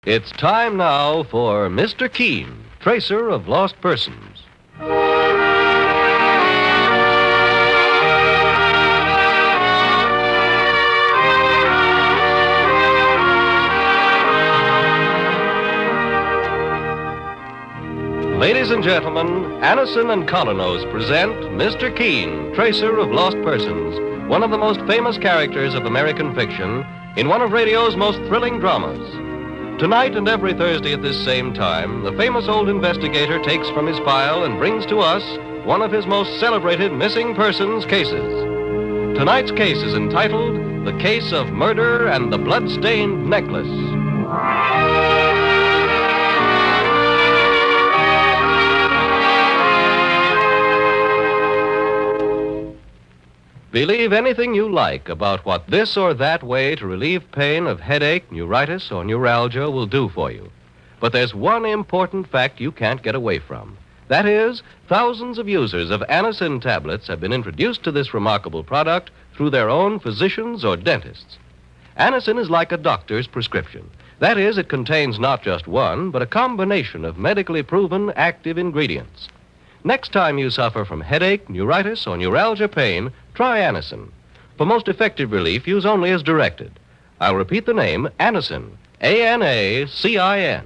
It's time now for Mr. Keen, tracer of lost persons. Ladies and gentlemen, Anison and Colonos present Mr. Keen, tracer of lost persons, one of the most famous characters of American fiction in one of radio's most thrilling dramas. Tonight and every Thursday at this same time, the famous old investigator takes from his file and brings to us one of his most celebrated missing persons cases. Tonight's case is entitled The Case of Murder and the Bloodstained Necklace. Believe anything you like about what this or that way to relieve pain of headache, neuritis, or neuralgia will do for you. But there's one important fact you can't get away from. That is, thousands of users of Anison tablets have been introduced to this remarkable product through their own physicians or dentists. Anison is like a doctor's prescription. That is, it contains not just one, but a combination of medically proven active ingredients. Next time you suffer from headache, neuritis, or neuralgia pain, try Anison. For most effective relief, use only as directed. I'll repeat the name, Anison. A-N-A-C-I-N.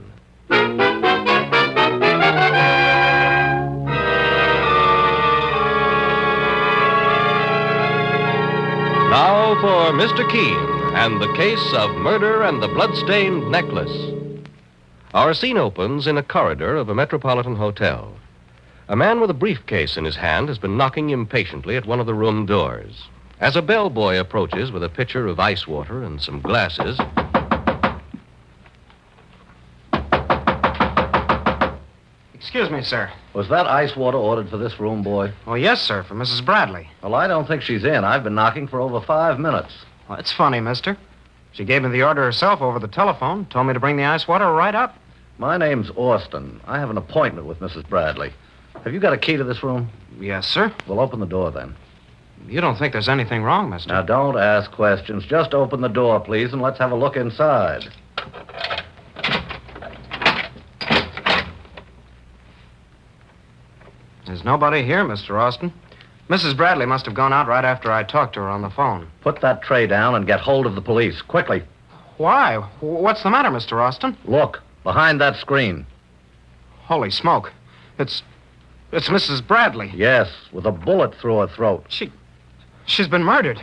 Now for Mr. Keen and the case of murder and the bloodstained necklace. Our scene opens in a corridor of a metropolitan hotel. A man with a briefcase in his hand has been knocking impatiently at one of the room doors. As a bellboy approaches with a pitcher of ice water and some glasses... Excuse me, sir. Was that ice water ordered for this room, boy? Oh, yes, sir, for Mrs. Bradley. Well, I don't think she's in. I've been knocking for over 5 minutes. Well, that's funny, mister. She gave me the order herself over the telephone, told me to bring the ice water right up. My name's Austin. I have an appointment with Mrs. Bradley. Have you got a key to this room? Yes, sir. Well, open the door, then. You don't think there's anything wrong, mister? Now, don't ask questions. Just open the door, please, and let's have a look inside. There's nobody here, Mr. Austin. Mrs. Bradley must have gone out right after I talked to her on the phone. Put that tray down and get hold of the police, quickly. Why? What's the matter, Mr. Austin? Look, behind that screen. Holy smoke. It's Mrs. Bradley. Yes, with a bullet through her throat. She's been murdered.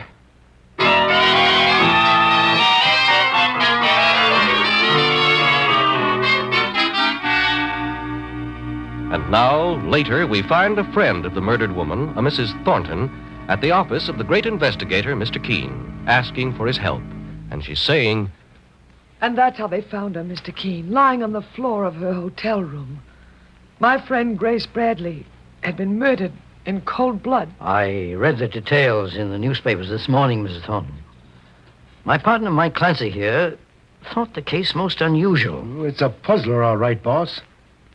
And now, later, we find a friend of the murdered woman, a Mrs. Thornton, at the office of the great investigator, Mr. Keen, asking for his help. And she's saying... And that's how they found her, Mr. Keen, lying on the floor of her hotel room. My friend Grace Bradley had been murdered in cold blood. I read the details in the newspapers this morning, Mrs. Thornton. My partner, Mike Clancy here, thought the case most unusual. It's a puzzler, all right, boss.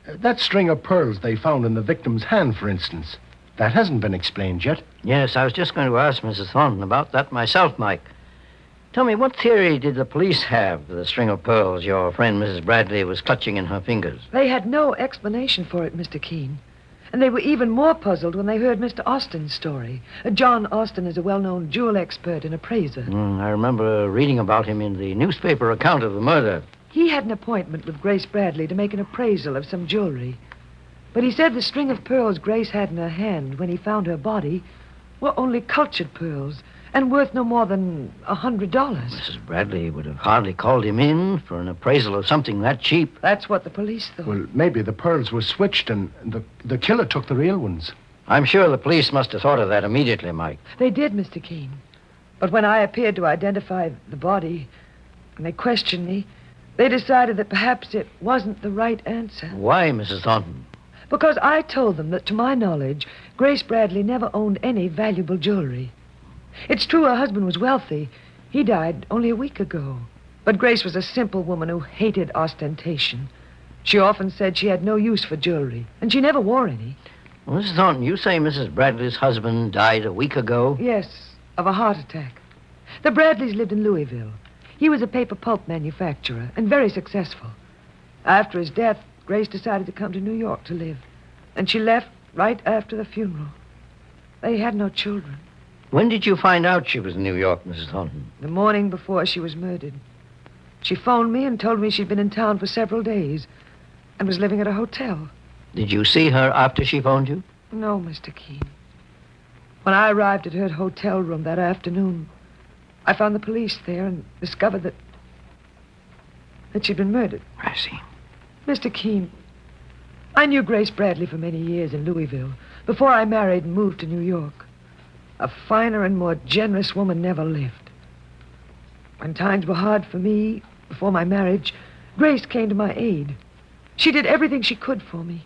That string of pearls they found in the victim's hand, for instance, that hasn't been explained yet. Yes, I was just going to ask Mrs. Thornton about that myself, Mike. Tell me, what theory did the police have for the string of pearls your friend Mrs. Bradley was clutching in her fingers? They had no explanation for it, Mr. Keen. And they were even more puzzled when they heard Mr. Austin's story. John Austin is a well-known jewel expert and appraiser. I remember reading about him in the newspaper account of the murder. He had an appointment with Grace Bradley to make an appraisal of some jewelry. But he said the string of pearls Grace had in her hand when he found her body were only cultured pearls and worth no more than $100. Mrs. Bradley would have hardly called him in for an appraisal of something that cheap. That's what the police thought. Well, maybe the pearls were switched and the killer took the real ones. I'm sure the police must have thought of that immediately, Mike. They did, Mr. Keen. But when I appeared to identify the body and they questioned me, they decided that perhaps it wasn't the right answer. Why, Mrs. Thornton? Because I told them that, to my knowledge, Grace Bradley never owned any valuable jewelry. It's true her husband was wealthy. He died only a week ago. But Grace was a simple woman who hated ostentation. She often said she had no use for jewelry, and she never wore any. Well, Mrs. Thornton, you say Mrs. Bradley's husband died a week ago? Yes, of a heart attack. The Bradleys lived in Louisville. He was a paper pulp manufacturer and very successful. After his death, Grace decided to come to New York to live. And she left right after the funeral. They had no children. When did you find out she was in New York, Mrs. Thornton? The morning before she was murdered. She phoned me and told me she'd been in town for several days and was living at a hotel. Did you see her after she phoned you? No, Mr. Keen. When I arrived at her hotel room that afternoon, I found the police there and discovered that she'd been murdered. I see. Mr. Keen, I knew Grace Bradley for many years in Louisville before I married and moved to New York. A finer and more generous woman never lived. When times were hard for me, before my marriage, Grace came to my aid. She did everything she could for me.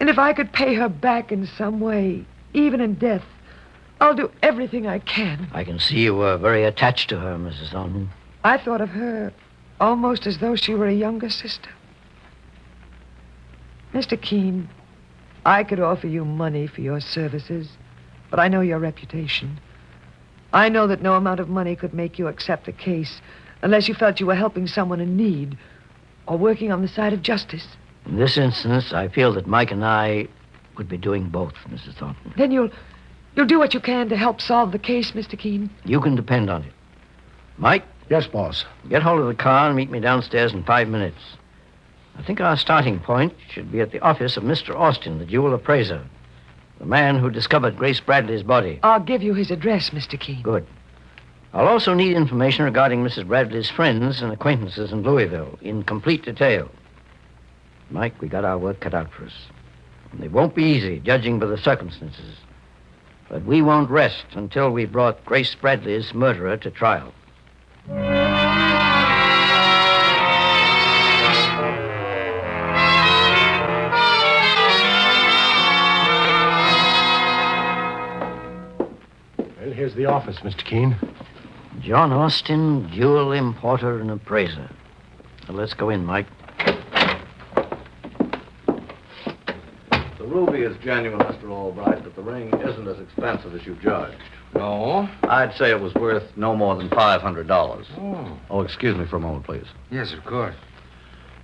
And if I could pay her back in some way, even in death, I'll do everything I can. I can see you were very attached to her, Mrs. Thornton. I thought of her almost as though she were a younger sister. Mr. Keen, I could offer you money for your services, but I know your reputation. I know that no amount of money could make you accept the case unless you felt you were helping someone in need or working on the side of justice. In this instance, I feel that Mike and I would be doing both, Mrs. Thornton. Then you'll do what you can to help solve the case, Mr. Keen. You can depend on it. Mike? Yes, boss. Get hold of the car and meet me downstairs in 5 minutes. I think our starting point should be at the office of Mr. Austin, the jewel appraiser, the man who discovered Grace Bradley's body. I'll give you his address, Mr. Keen. Good. I'll also need information regarding Mrs. Bradley's friends and acquaintances in Louisville in complete detail. Mike, we got our work cut out for us. And it won't be easy, judging by the circumstances. But we won't rest until we've brought Grace Bradley's murderer to trial. Well, here's the office, Mr. Keen. John Austin, jewel importer and appraiser. Now, let's go in, Mike. The ruby is genuine, Mr. Albright, but the ring isn't as expensive as you judged. No? I'd say it was worth no more than $500. Oh. Oh, excuse me for a moment, please. Yes, of course.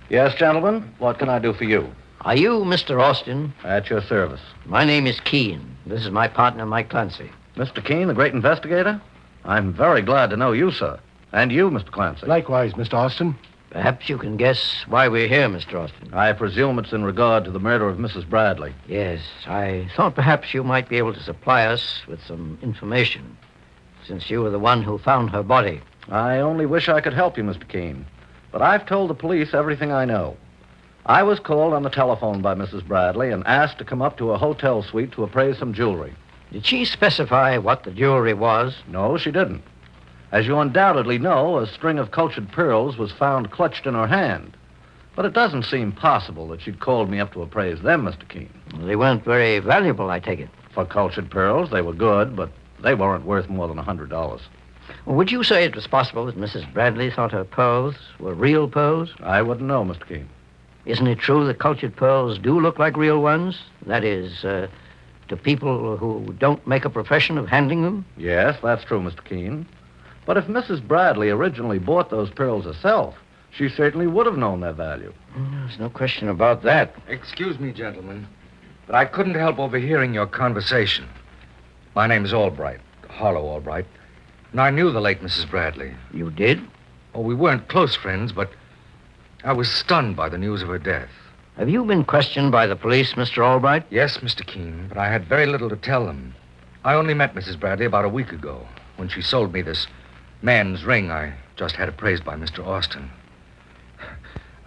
Yes, gentlemen, what can I do for you? Are you Mr. Austin? At your service. My name is Keen. This is my partner, Mike Clancy. Mr. Keen, the great investigator? I'm very glad to know you, sir. And you, Mr. Clancy. Likewise, Mr. Austin. Perhaps you can guess why we're here, Mr. Austin. I presume it's in regard to the murder of Mrs. Bradley. Yes, I thought perhaps you might be able to supply us with some information, since you were the one who found her body. I only wish I could help you, Mr. Keen. But I've told the police everything I know. I was called on the telephone by Mrs. Bradley and asked to come up to a hotel suite to appraise some jewelry. Did she specify what the jewelry was? No, she didn't. As you undoubtedly know, a string of cultured pearls was found clutched in her hand. But it doesn't seem possible that she'd called me up to appraise them, Mr. Keen. They weren't very valuable, I take it. For cultured pearls, they were good, but they weren't worth more than $100. Would you say it was possible that Mrs. Bradley thought her pearls were real pearls? I wouldn't know, Mr. Keen. Isn't it true that cultured pearls do look like real ones? That is, to people who don't make a profession of handling them? Yes, that's true, Mr. Keen. But if Mrs. Bradley originally bought those pearls herself, she certainly would have known their value. There's no question about that. Excuse me, gentlemen, but I couldn't help overhearing your conversation. My name is Albright, Harlow Albright, and I knew the late Mrs. Bradley. You did? Oh, we weren't close friends, but I was stunned by the news of her death. Have you been questioned by the police, Mr. Albright? Yes, Mr. Keen, but I had very little to tell them. I only met Mrs. Bradley about a week ago, when she sold me this man's ring I just had appraised by Mr. Austin.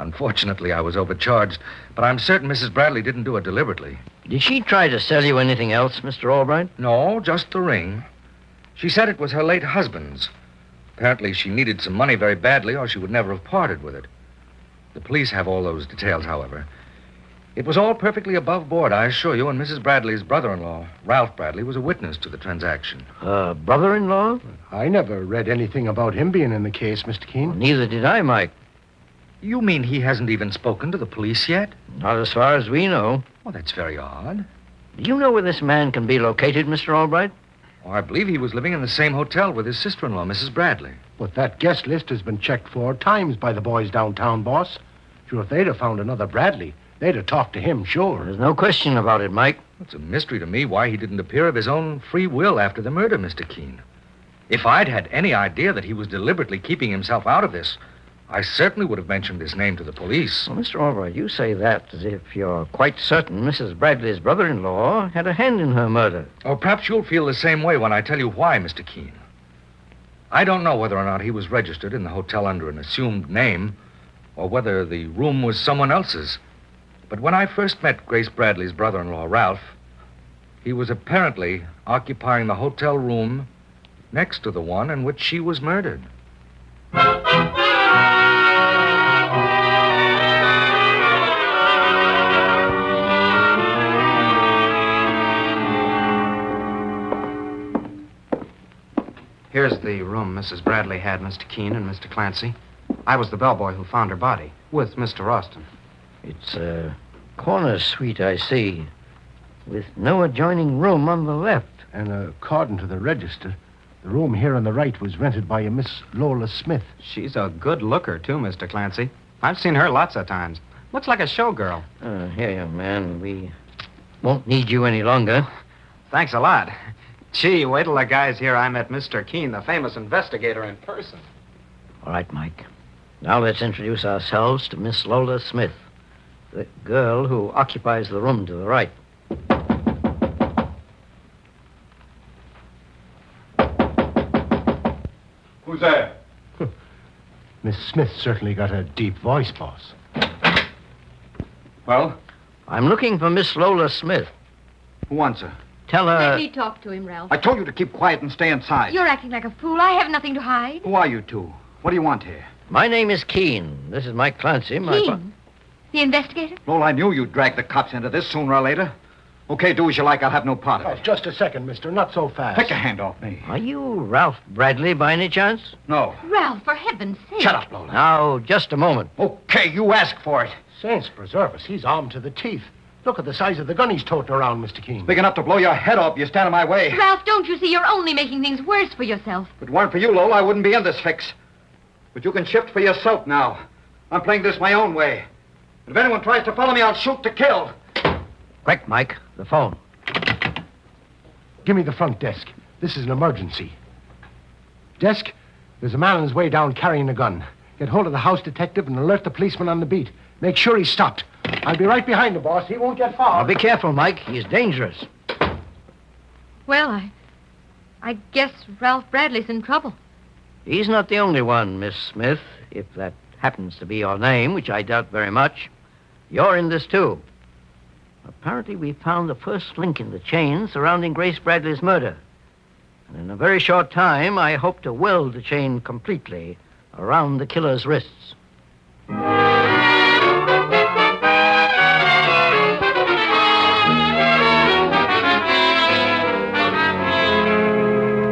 Unfortunately, I was overcharged, but I'm certain Mrs. Bradley didn't do it deliberately. Did she try to sell you anything else, Mr. Albright? No, just the ring. She said it was her late husband's. Apparently, she needed some money very badly, or she would never have parted with it. The police have all those details, however. It was all perfectly above board, I assure you, and Mrs. Bradley's brother-in-law, Ralph Bradley, was a witness to the transaction. Brother-in-law? I never read anything about him being in the case, Mr. Keen. Neither did I, Mike. You mean he hasn't even spoken to the police yet? Not as far as we know. Well, that's very odd. Do you know where this man can be located, Mr. Albright? Oh, I believe he was living in the same hotel with his sister-in-law, Mrs. Bradley. But that guest list has been checked 4 times by the boys downtown, boss. Sure, if they'd have found another Bradley, they'd have talked to him, sure. There's no question about it, Mike. It's a mystery to me why he didn't appear of his own free will after the murder, Mr. Keen. If I'd had any idea that he was deliberately keeping himself out of this, I certainly would have mentioned his name to the police. Well, Mr. Albright, you say that as if you're quite certain Mrs. Bradley's brother-in-law had a hand in her murder. Or perhaps you'll feel the same way when I tell you why, Mr. Keen. I don't know whether or not he was registered in the hotel under an assumed name, or whether the room was someone else's. But when I first met Grace Bradley's brother-in-law, Ralph, he was apparently occupying the hotel room next to the one in which she was murdered. Here's the room Mrs. Bradley had, Mr. Keen and Mr. Clancy. I was the bellboy who found her body, with Mr. Austin. It's a corner suite, I see, with no adjoining room on the left. And according to the register, the room here on the right was rented by a Miss Lola Smith. She's a good looker, too, Mr. Clancy. I've seen her lots of times. Looks like a showgirl. Here, young man, we won't need you any longer. Thanks a lot. Gee, wait till the guys hear I met Mr. Keen, the famous investigator, in person. All right, Mike. Now let's introduce ourselves to Miss Lola Smith, the girl who occupies the room to the right. Who's there? Miss Smith certainly got a deep voice, boss. Well, I'm looking for Miss Lola Smith. who wants her? Tell her... Let me talk to him, Ralph. I told you to keep quiet and stay inside. You're acting like a fool. I have nothing to hide. Who are you two? What do you want here? My name is Keen. This is Mike Clancy. Keen? The investigator? Lowell, I knew you'd drag the cops into this sooner or later. Okay, do as you like. I'll have no part of Oh, it. just a second, mister. Not so fast. Take your hand off me. Are you Ralph Bradley by any chance? No. Ralph, for heaven's sake. Shut up, Lola. Now, just a moment. Okay, you ask for it. Saints preserve us. He's armed to the teeth. Look at the size of the gun he's toting around, Mr. Keen. Big enough to blow your head off. You stand in my way. Ralph, don't you see you're only making things worse for yourself? If it weren't for you, Lola, I wouldn't be in this fix. But you can shift for yourself now. I'm playing this my own way. And if anyone tries to follow me, I'll shoot to kill. Quick, Mike. The phone. Give me the front desk. This is an emergency. Desk, there's a man on his way down carrying a gun. Get hold of the house detective and alert the policeman on the beat. Make sure he's stopped. I'll be right behind the boss. He won't get far. Now, be careful, Mike. He's dangerous. Well, I guess Ralph Bradley's in trouble. He's not the only one, Miss Smith, if that happens to be your name, which I doubt very much. You're in this, too. Apparently, we found the first link in the chain surrounding Grace Bradley's murder. And in a very short time, I hope to weld the chain completely around the killer's wrists.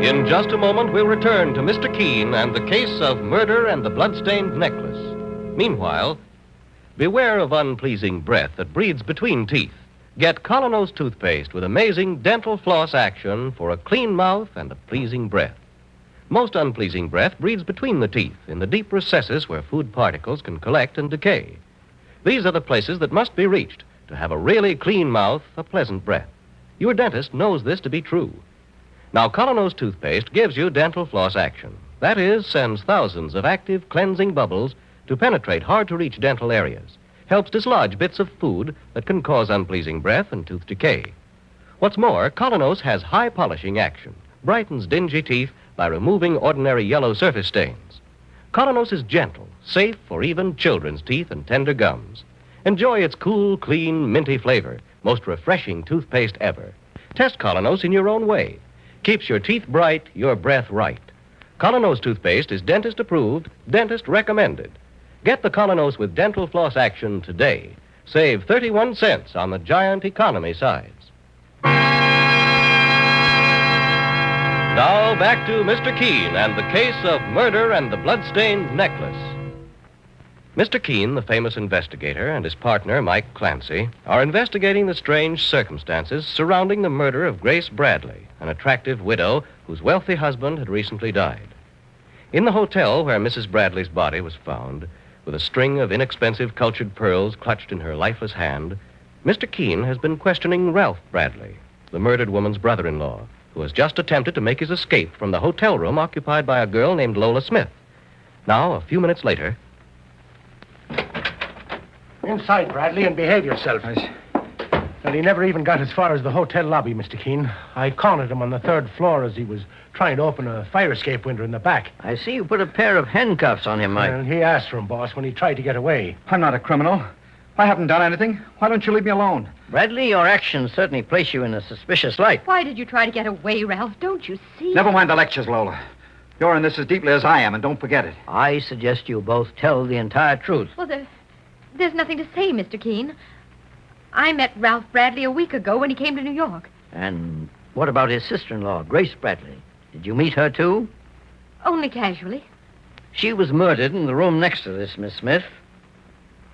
In just a moment, we'll return to Mr. Keen and the case of murder and the bloodstained necklace. Meanwhile, beware of unpleasing breath that breathes between teeth. Get Colonos toothpaste with amazing dental floss action for a clean mouth and a pleasing breath. Most unpleasing breath breathes between the teeth, in the deep recesses where food particles can collect and decay. These are the places that must be reached to have a really clean mouth, a pleasant breath. Your dentist knows this to be true. Now, Colonos toothpaste gives you dental floss action. That is, sends thousands of active cleansing bubbles to penetrate hard-to-reach dental areas. Helps dislodge bits of food that can cause unpleasing breath and tooth decay. What's more, Colonos has high polishing action, brightens dingy teeth by removing ordinary yellow surface stains. Colonos is gentle, safe for even children's teeth and tender gums. Enjoy its cool, clean, minty flavor, most refreshing toothpaste ever. Test Colonos in your own way. Keeps your teeth bright, your breath right. Colonos toothpaste is dentist approved, dentist recommended. Get the Colonos with dental floss action today. Save 31 cents on the giant economy sides. Now back to Mr. Keen and the case of murder and the bloodstained necklace. Mr. Keen, the famous investigator, and his partner, Mike Clancy, are investigating the strange circumstances surrounding the murder of Grace Bradley, an attractive widow whose wealthy husband had recently died. In the hotel where Mrs. Bradley's body was found, With a string of inexpensive cultured pearls clutched in her lifeless hand, Mr. Keen has been questioning Ralph Bradley, the murdered woman's brother-in-law, who has just attempted to make his escape from the hotel room occupied by a girl named Lola Smith. Now, a few minutes later... Inside, Bradley, and behave yourself. Well, he never even got as far as the hotel lobby, Mr. Keen. I cornered him on the third floor as he was trying to open a fire escape window in the back. I see you put a pair of handcuffs on him, Mike. And he asked for him, boss, when he tried to get away. I'm not a criminal. I haven't done anything. Why don't you leave me alone? Bradley, your actions certainly place you in a suspicious light. Why did you try to get away, Ralph? Don't you see? Never mind the lectures, Lola. You're in this as deeply as I am, and don't forget it. I suggest you both tell the entire truth. Well, there's nothing to say, Mr. Keen. I met Ralph Bradley a week ago when he came to New York. And what about his sister-in-law, Grace Bradley? Did you meet her, too? Only casually. She was murdered in the room next to this, Miss Smith.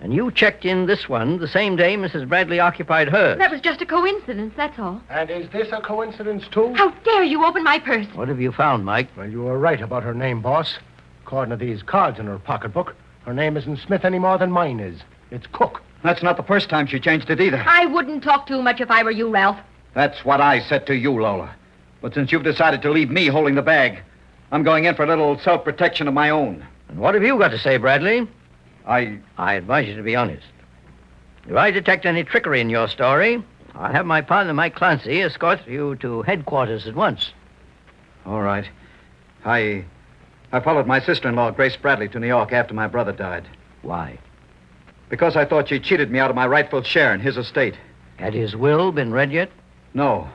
And you checked in this one the same day Mrs. Bradley occupied hers. That was just a coincidence, that's all. And is this a coincidence, too? How dare you open my purse? What have you found, Mike? Well, you were right about her name, boss. According to these cards in her pocketbook, her name isn't Smith any more than mine is. It's Cook. That's not the first time she changed it either. I wouldn't talk too much if I were you, Ralph. That's what I said to you, Lola. But since you've decided to leave me holding the bag, I'm going in for a little self-protection of my own. And what have you got to say, Bradley? I advise you to be honest. If I detect any trickery in your story, I'll have my partner, Mike Clancy, escort you to headquarters at once. All right. I followed my sister-in-law, Grace Bradley, to New York after my brother died. Why? Because I thought she cheated me out of my rightful share in his estate. Had his will been read yet? No.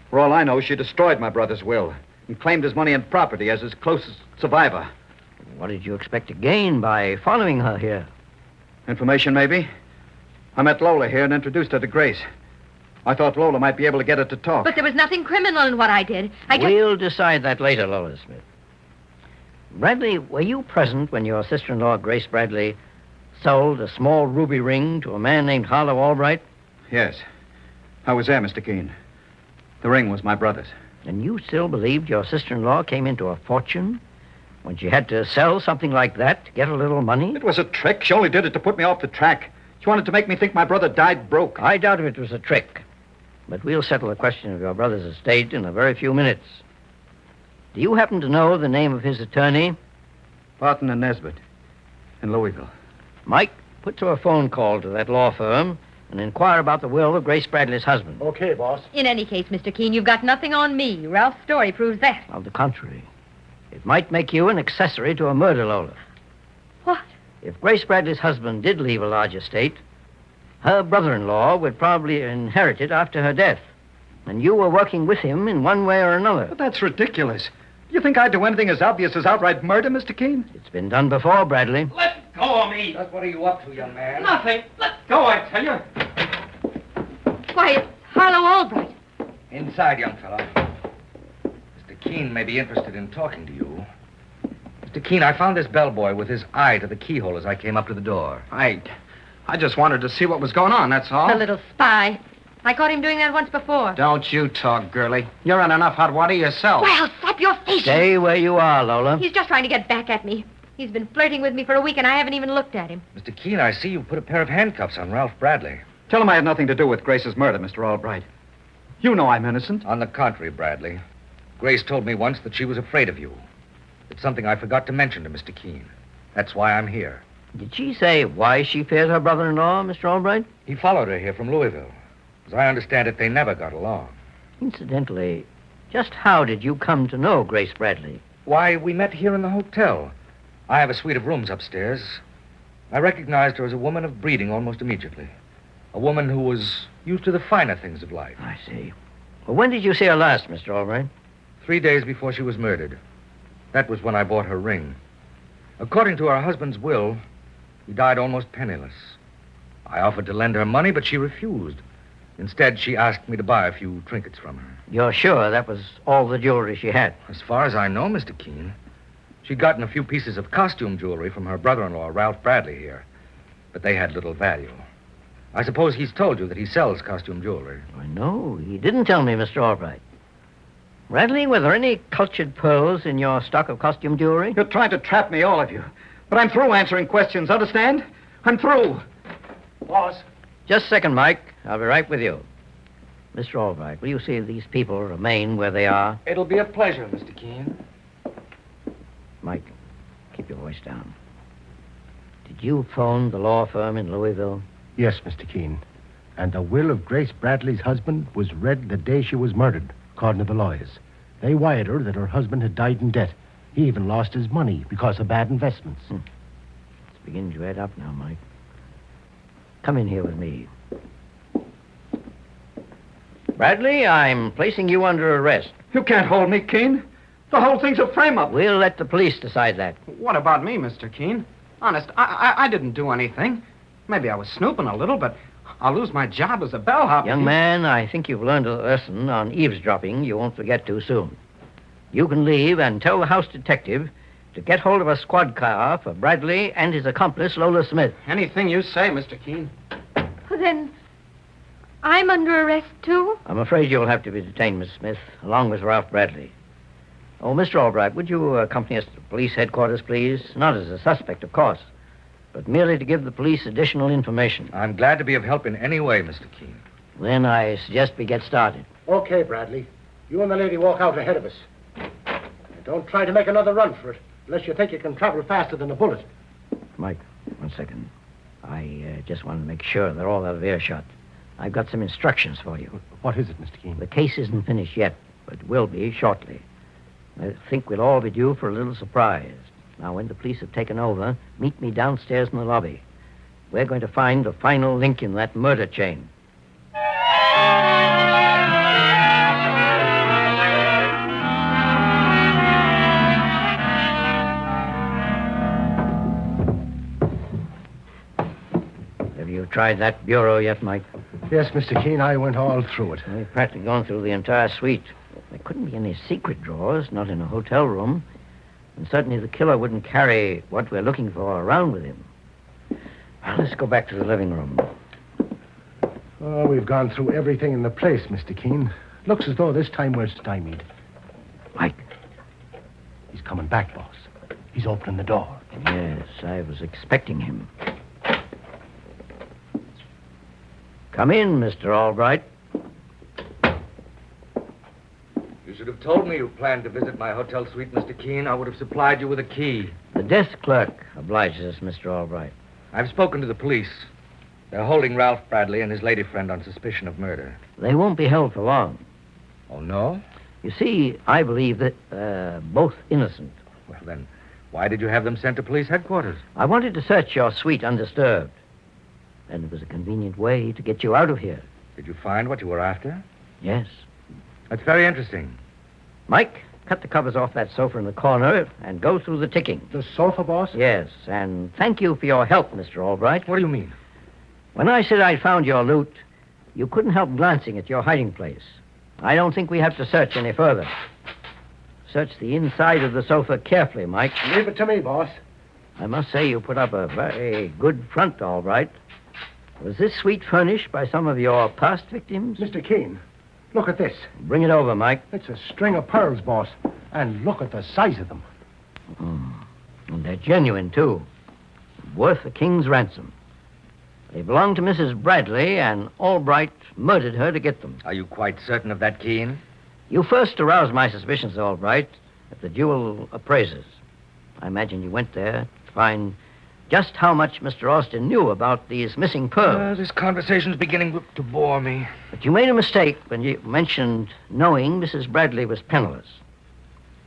For all I know, she destroyed my brother's will and claimed his money and property as his closest survivor. What did you expect to gain by following her here? Information, maybe. I met Lola here and introduced her to Grace. I thought Lola might be able to get her to talk. But there was nothing criminal in what I did. We'll decide that later, Lola Smith. Bradley, were you present when your sister-in-law, Grace Bradley, sold a small ruby ring to a man named Harlow Albright? Yes. I was there, Mr. Keen. The ring was my brother's. And you still believed your sister-in-law came into a fortune when she had to sell something like that to get a little money? It was a trick. She only did it to put me off the track. She wanted to make me think my brother died broke. I doubt if it was a trick. But we'll settle the question of your brother's estate in a very few minutes. Do you happen to know the name of his attorney? Barton and Nesbitt in Louisville. Mike, put through a phone call to that law firm and inquire about the will of Grace Bradley's husband. Okay, boss. In any case, Mr. Keen, you've got nothing on me. Ralph's story proves that. On the contrary. It might make you an accessory to a murder, Lola. What? If Grace Bradley's husband did leave a large estate, her brother-in-law would probably inherit it after her death. And you were working with him in one way or another. But that's ridiculous. Do you think I'd do anything as obvious as outright murder, Mr. Keen? It's been done before, Bradley. Let go of me. What are you up to, young man? Nothing. Let go, I tell you. Why, it's Harlow Albright. Inside, young fellow. Mr. Keen may be interested in talking to you. Mr. Keen, I found this bellboy with his eye to the keyhole as I came up to the door. I just wanted to see what was going on, that's all. The little spy. I caught him doing that once before. Don't you talk, girlie. You're in enough hot water yourself. Well, slap your face. Stay where you are, Lola. He's just trying to get back at me. He's been flirting with me for a week, and I haven't even looked at him. Mr. Keen, I see you put a pair of handcuffs on Ralph Bradley. Tell him I had nothing to do with Grace's murder, Mr. Albright. You know I'm innocent. On the contrary, Bradley. Grace told me once that she was afraid of you. It's something I forgot to mention to Mr. Keen. That's why I'm here. Did she say why she feared her brother-in-law, Mr. Albright? He followed her here from Louisville. As I understand it, they never got along. Incidentally, just how did you come to know Grace Bradley? Why, we met here in the hotel. I have a suite of rooms upstairs. I recognized her as a woman of breeding almost immediately. A woman who was used to the finer things of life. I see. Well, when did you see her last, Mr. Albright? 3 days before she was murdered. That was when I bought her ring. According to her husband's will, he died almost penniless. I offered to lend her money, but she refused. Instead, she asked me to buy a few trinkets from her. You're sure that was all the jewelry she had? As far as I know, Mr. Keen, she'd gotten a few pieces of costume jewelry from her brother-in-law, Ralph Bradley, here. But they had little value. I suppose he's told you that he sells costume jewelry. I know. He didn't tell me, Mr. Albright. Bradley, were there any cultured pearls in your stock of costume jewelry? You're trying to trap me, all of you. But I'm through answering questions, understand? I'm through. Boss. Just a second, Mike. I'll be right with you. Mr. Albright, will you see these people remain where they are? It'll be a pleasure, Mr. Keen. Mike, keep your voice down. Did you phone the law firm in Louisville? Yes, Mr. Keen. And the will of Grace Bradley's husband was read the day she was murdered, according to the lawyers. They wired her that her husband had died in debt. He even lost his money because of bad investments. It's beginning to add up now, Mike. Come in here with me. Bradley, I'm placing you under arrest. You can't hold me, Keen. The whole thing's a frame-up. We'll let the police decide that. What about me, Mr. Keen? Honest, I didn't do anything. Maybe I was snooping a little, but I'll lose my job as a bellhop. Young man, I think you've learned a lesson on eavesdropping you won't forget too soon. You can leave and tell the house detective to get hold of a squad car for Bradley and his accomplice, Lola Smith. Anything you say, Mr. Keen. Well, then, I'm under arrest, too? I'm afraid you'll have to be detained, Miss Smith, along with Ralph Bradley. Oh, Mr. Albright, would you accompany us to police headquarters, please? Not as a suspect, of course, but merely to give the police additional information. I'm glad to be of help in any way, Mr. Keen. Then I suggest we get started. Okay, Bradley. You and the lady walk out ahead of us. And don't try to make another run for it, unless you think you can travel faster than a bullet. Mike, 1 second. I just want to make sure they're all out of earshot. I've got some instructions for you. What is it, Mr. Keen? The case isn't finished yet, but will be shortly. I think we'll all be due for a little surprise. Now, when the police have taken over, meet me downstairs in the lobby. We're going to find the final link in that murder chain. Have you tried that bureau yet, Mike? Yes, Mr. Keen, I went all through it. We've practically gone through the entire suite. There couldn't be any secret drawers, not in a hotel room. And certainly the killer wouldn't carry what we're looking for around with him. Well, let's go back to the living room. Oh, we've gone through everything in the place, Mr. Keen. Looks as though this time we're stymied. Mike. He's coming back, boss. He's opening the door. Yes, I was expecting him. Come in, Mr. Albright. You should have told me you planned to visit my hotel suite, Mr. Keen. I would have supplied you with a key. The desk clerk obliges us, Mr. Albright. I've spoken to the police. They're holding Ralph Bradley and his lady friend on suspicion of murder. They won't be held for long. Oh, no? You see, I believe that both innocent. Well, then, why did you have them sent to police headquarters? I wanted to search your suite undisturbed. And it was a convenient way to get you out of here. Did you find what you were after? Yes. That's very interesting. Mike, cut the covers off that sofa in the corner and go through the ticking. The sofa, boss? Yes, and thank you for your help, Mr. Albright. What do you mean? When I said I'd found your loot, you couldn't help glancing at your hiding place. I don't think we have to search any further. Search the inside of the sofa carefully, Mike. Leave it to me, boss. I must say you put up a very good front, Albright. Was this suite furnished by some of your past victims? Mr. Keen, look at this. Bring it over, Mike. It's a string of pearls, boss. And look at the size of them. And they're genuine, too. Worth a king's ransom. They belong to Mrs. Bradley, and Albright murdered her to get them. Are you quite certain of that, Keen? You first aroused my suspicions, Albright, at the jewel appraisers. I imagine you went there to find just how much Mr. Austin knew about these missing pearls. This conversation's beginning to bore me. But you made a mistake when you mentioned knowing Mrs. Bradley was penniless.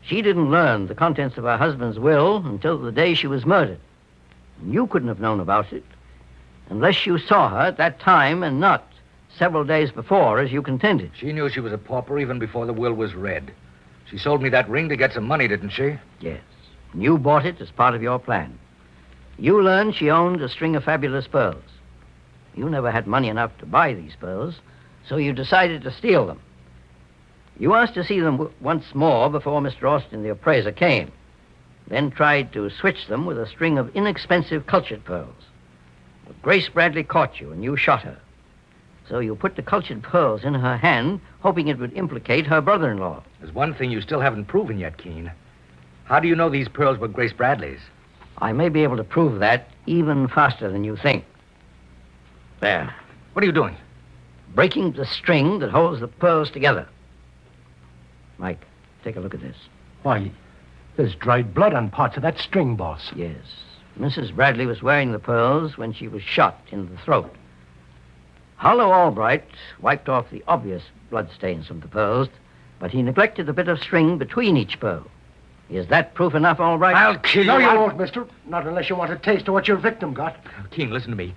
She didn't learn the contents of her husband's will until the day she was murdered. And you couldn't have known about it unless you saw her at that time and not several days before, as you contended. She knew she was a pauper even before the will was read. She sold me that ring to get some money, didn't she? Yes. And you bought it as part of your plan. You learned she owned a string of fabulous pearls. You never had money enough to buy these pearls, so you decided to steal them. You asked to see them once more before Mr. Austin, the appraiser, came, then tried to switch them with a string of inexpensive cultured pearls. But Grace Bradley caught you, and you shot her. So you put the cultured pearls in her hand, hoping it would implicate her brother-in-law. There's one thing you still haven't proven yet, Keen. How do you know these pearls were Grace Bradley's? I may be able to prove that even faster than you think. There. What are you doing? Breaking the string that holds the pearls together. Mike, take a look at this. Why, there's dried blood on parts of that string, boss. Yes. Mrs. Bradley was wearing the pearls when she was shot in the throat. Harlow Albright wiped off the obvious bloodstains from the pearls, but he neglected the bit of string between each pearl. Is that proof enough, Albright? I'll kill you. No, you won't, mister. Not unless you want a taste of what your victim got. Keen, listen to me.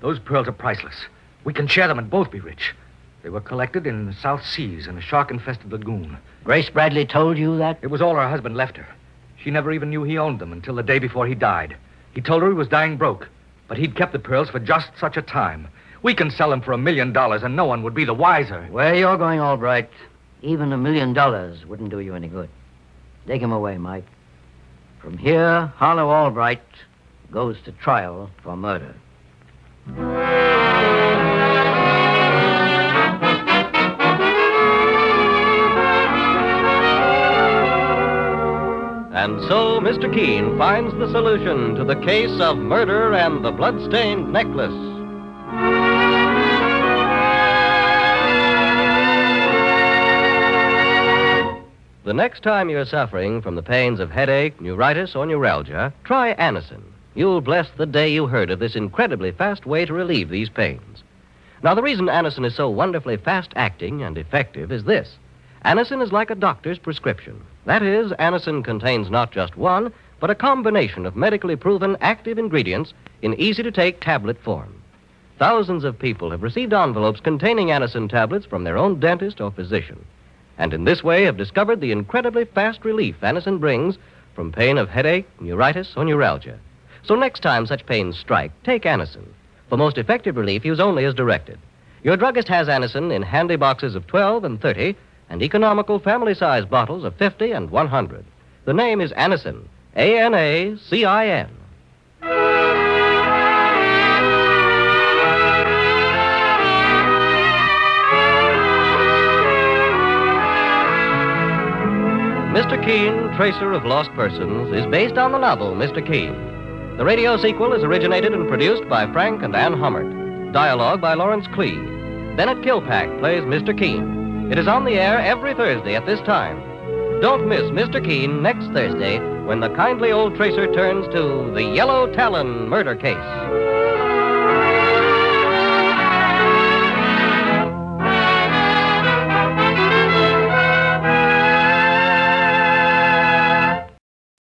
Those pearls are priceless. We can share them and both be rich. They were collected in the South Seas in a shark-infested lagoon. Grace Bradley told you that? It was all her husband left her. She never even knew he owned them until the day before he died. He told her he was dying broke, but he'd kept the pearls for just such a time. We can sell them for $1 million, and no one would be the wiser. Where you're going, Albright, even $1 million wouldn't do you any good. Take him away, Mike. From here, Harlow Albright goes to trial for murder. And so Mr. Keen finds the solution to the case of murder and the bloodstained necklace. The next time you're suffering from the pains of headache, neuritis, or neuralgia, try Anacin. You'll bless the day you heard of this incredibly fast way to relieve these pains. Now, the reason Anacin is so wonderfully fast-acting and effective is this. Anacin is like a doctor's prescription. That is, Anacin contains not just one, but a combination of medically proven active ingredients in easy-to-take tablet form. Thousands of people have received envelopes containing Anacin tablets from their own dentist or physician, and in this way have discovered the incredibly fast relief Anacin brings from pain of headache, neuritis, or neuralgia. So next time such pains strike, take Anacin. For most effective relief, use only as directed. Your druggist has Anacin in handy boxes of 12 and 30 and economical family-size bottles of 50 and 100. The name is Anacin, A-N-A-C-I-N. Mr. Keen, Tracer of Lost Persons, is based on the novel Mr. Keen. The radio sequel is originated and produced by Frank and Ann Hummert. Dialogue by Lawrence Clee. Bennett Kilpack plays Mr. Keen. It is on the air every Thursday at this time. Don't miss Mr. Keen next Thursday when the kindly old tracer turns to the Yellow Talon murder case.